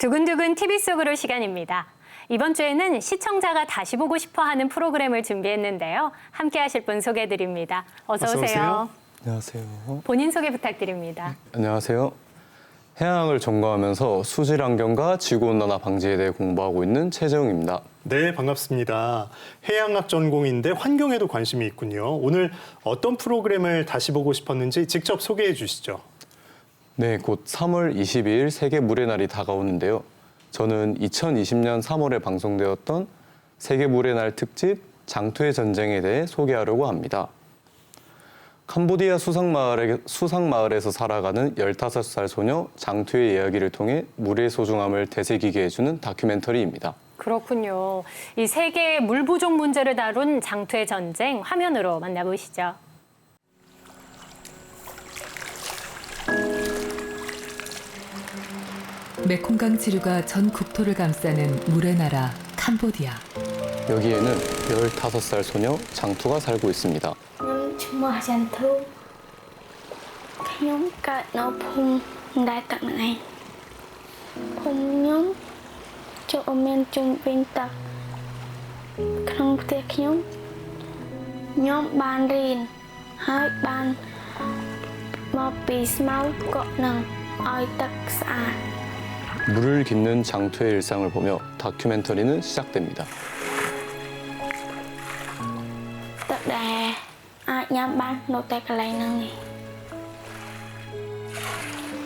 두근두근 TV 속으로 시간입니다. 이번 주에는 시청자가 다시 보고 싶어하는 프로그램을 준비했는데요. 함께 하실 분 소개해드립니다. 어서 오세요. 안녕하세요. 본인 소개 부탁드립니다. 안녕하세요. 해양학을 전공하면서 수질 환경과 지구온난화 방지에 대해 공부하고 있는 최재웅입니다. 네, 반갑습니다. 해양학 전공인데 환경에도 관심이 있군요. 오늘 어떤 프로그램을 다시 보고 싶었는지 직접 소개해 주시죠. 네, 곧 3월 22일 세계 물의 날이 다가오는데요. 저는 2020년 3월에 방송되었던 세계 물의 날 특집 장투의 전쟁에 대해 소개하려고 합니다. 캄보디아 수상마을에서 살아가는 15살 소녀 장투의 이야기를 통해 물의 소중함을 되새기게 해주는 다큐멘터리입니다. 그렇군요. 이 세계의 물 부족 문제를 다룬 장투의 전쟁 화면으로 만나보시죠. 메콩강 지류가 전 국토를 감싸는 물의 나라 캄보디아. 여기에는 15살 소녀 장투가 살고 있습니다. ឈ្មោះចន្ទធូខ្ញុំកើតនៅភូមិដែលទឹកនឹងឯងភូមិខ្ញុំចូលមានជុំវិញទឹកក្នុងផ្ទះខ្ញុំបានរៀនហើយបានមកពីស្មៅកក់នឹងឲ្យទឹកស្អាត 물을 깃는 장투의 일상을 보며 다큐멘터리는 시작됩니다. ទឹកដែលអាចញ៉ាំបាននៅតែកន្លែងហ្នឹងឯង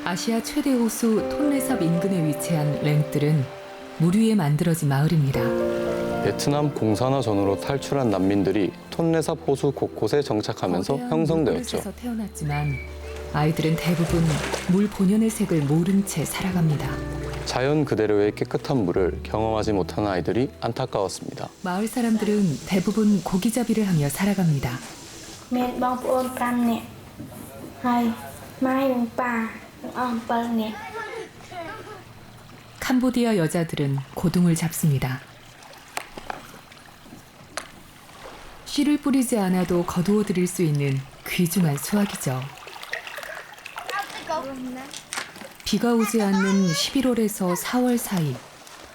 아시아 최대 호수 톤레삽 인근에 위치한 랭뜰은 물 위에 만들어진 마을입니다. 베트남 공산화 전후로 탈출한 난민들이 톤레삽 호수 곳곳에 정착하면서 거대한 형성되었죠. 물그릇에서 태어났지만 아이들은 대부분 물 본연의 색을 모른 채 살아갑니다. 자연 그대로의 깨끗한 물을 경험하지 못하는 아이들이 안타까웠습니다. 마을 사람들은 대부분 고기잡이를 하며 살아갑니다. មានបងប្អូន5នាក់ហើយម៉ែនិងប៉ាទាំងអស់7នាក់ 캄보디아 여자들은 고둥을 잡습니다. 씨를 뿌리지 않아도 거두어 드릴 수 있는 귀중한 수확이죠. 비가 오지 않는 11월에서 4월 사이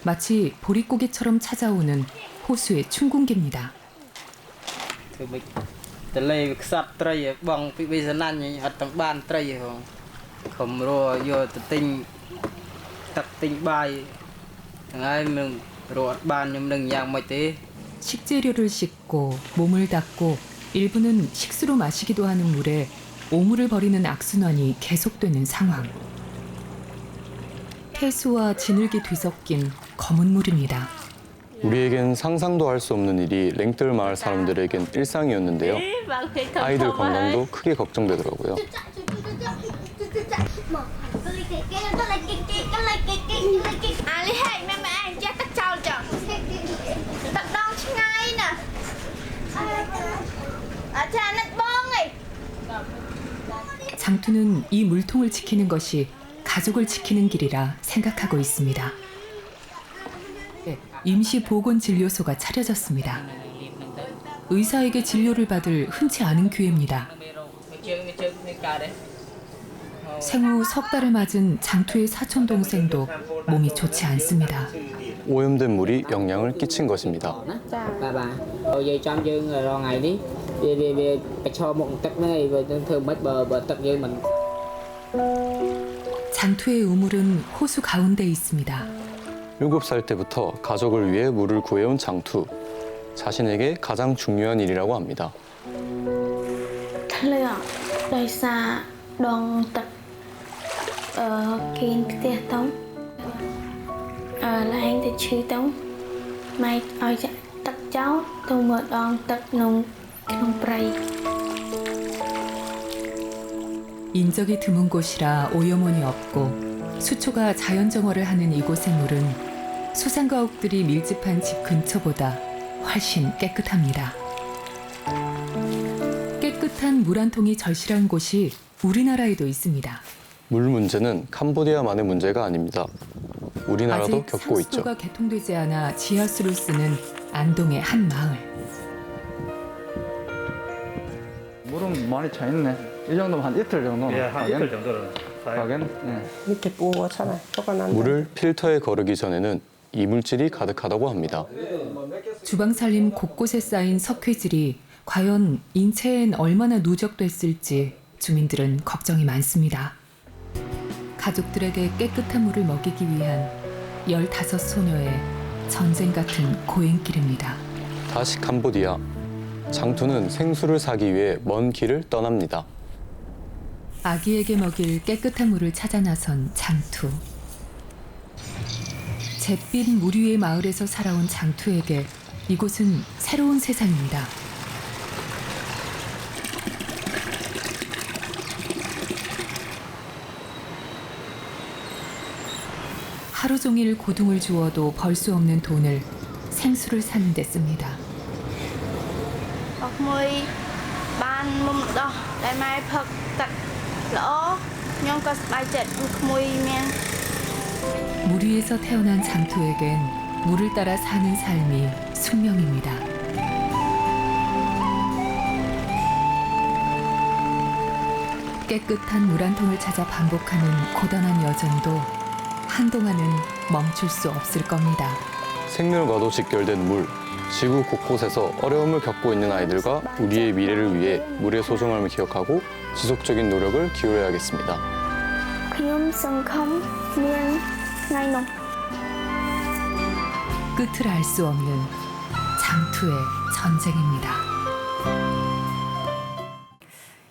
마치 보릿고개처럼 찾아오는 호수의 춘궁기입니다. តលេខ្សាប់ត្រីបងពីវាសណាញ់អត់ទាំងបានត្រីហងខំរយកទៅទិញទឹកទិញបាយទាំងហើយមិនរកអត់បានខ្ញុំនឹងយ៉ាងម៉េចទេ 식재료를 씻고 몸을 닦고 일부는 식수로 마시기도 하는 물에 오물을 버리는 악순환이 계속되는 상황. 폐수와 진흙이 뒤섞인 검은 물입니다. 우리에겐 상상도 할 수 없는 일이 랭뜰 마을 사람들에겐 일상이었는데요. 아이들 건강도 크게 걱정되더라고요. 장투는 이 물통을 지키는 것이 가족을 지키는 길이라 생각하고 있습니다. 임시 보건진료소가 차려졌습니다. 의사에게 진료를 받을 흔치 않은 기회입니다. 생후 석 달을 맞은 장투의 사촌 동생도 몸이 좋지 않습니다. 오염된 물이 영향을 끼친 것입니다. 장투의 우물은 호수 가운데 있습니다. 7살 때부터 가족을 위해 물을 구해온 장투. 자신에게 가장 중요한 일이라고 합니다. ធ្លាក់ដោយសារដងទឹកគេងផ្ទះទៅឡើងទៅឈឺទៅម៉ែឲ្យចាក់ទឹកចោលទៅមកដងទឹកក្នុងព្រៃ 인적이 드문 곳이라 오염원이 없고 수초가 자연정화를 하는 이곳의 물은 수산가옥들이 밀집한 집 근처보다 훨씬 깨끗합니다. 깨끗한 물 한 통이 절실한 곳이 우리나라에도 있습니다. 물 문제는 캄보디아만의 문제가 아닙니다. 우리나라도 아직 겪고 있죠. 상수도가 개통되지 않아 지하수를 쓰는 안동의 한 마을. 물은 많이 차 있네. 이 정도면 한 이틀 정도는. 예, 한 이틀 정도는. 밑에 부었잖아. 조그만 물을 필터에 거르기 전에는 이물질이 가득하다고 합니다. 주방 살림 곳곳에 쌓인 석회질이 과연 인체엔 얼마나 누적됐을지 주민들은 걱정이 많습니다. 가족들에게 깨끗한 물을 먹이기 위한 15소녀의 전쟁 같은 고행길입니다. 다시 캄보디아. 장투는 생수를 사기 위해 먼 길을 떠납니다. 아기에게 먹일 깨끗한 물을 찾아 나선 장투. 잿빛 물 위의 마을에서 살아온 장투에게 이곳은 새로운 세상입니다. 하루 종일 고둥을 주워도 벌 수 없는 돈을 생수를 사는 데 씁니다. អស់មួយបានមុំម្ដោះដែលម៉ែផឹកទឹកល្អខ្ញុំក៏សប្បាយចិត្តក្មួយមាន 물 위에서 태어난 장투에겐 물을 따라 사는 삶이 숙명입니다. 깨끗한 물 한 통을 찾아 반복하는 고단한 여정도 한동안은 멈출 수 없을 겁니다. 생명과도 직결된 물. 지구 곳곳에서 어려움을 겪고 있는 아이들과 우리의 미래를 위해 물의 소중함을 기억하고 지속적인 노력을 기울여야겠습니다. ខ្ញុំសង្ឃឹមមានថ្ងៃនោះ 끝을 알 수 없는 장투의 전쟁입니다.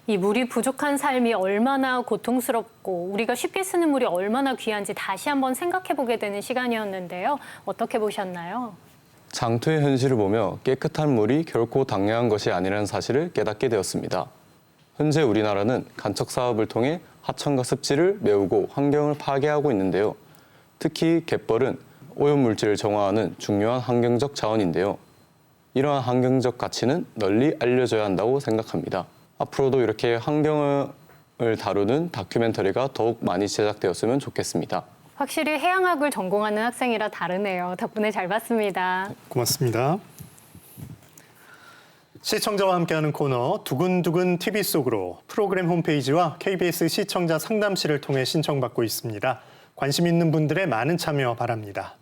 이 물이 부족한 삶이 얼마나 고통스럽고 우리가 쉽게 쓰는 물이 얼마나 귀한지 다시 한번 생각해 보게 되는 시간이었는데요. 어떻게 보셨나요? 장투의 현실을 보며 깨끗한 물이 결코 당연한 것이 아니라는 사실을 깨닫게 되었습니다. 현재 우리나라는 간척 사업을 통해 하천과 습지를 메우고 환경을 파괴하고 있는데요. 특히 갯벌은 오염물질을 정화하는 중요한 환경적 자원인데요. 이러한 환경적 가치는 널리 알려져야 한다고 생각합니다. 앞으로도 이렇게 환경을 다루는 다큐멘터리가 더욱 많이 제작되었으면 좋겠습니다. 확실히 해양학을 전공하는 학생이라 다르네요. 덕분에 잘 봤습니다. 고맙습니다. 시청자와 함께하는 코너 두근두근 TV 속으로 프로그램 홈페이지와 KBS 시청자 상담실을 통해 신청받고 있습니다. 관심 있는 분들의 많은 참여 바랍니다.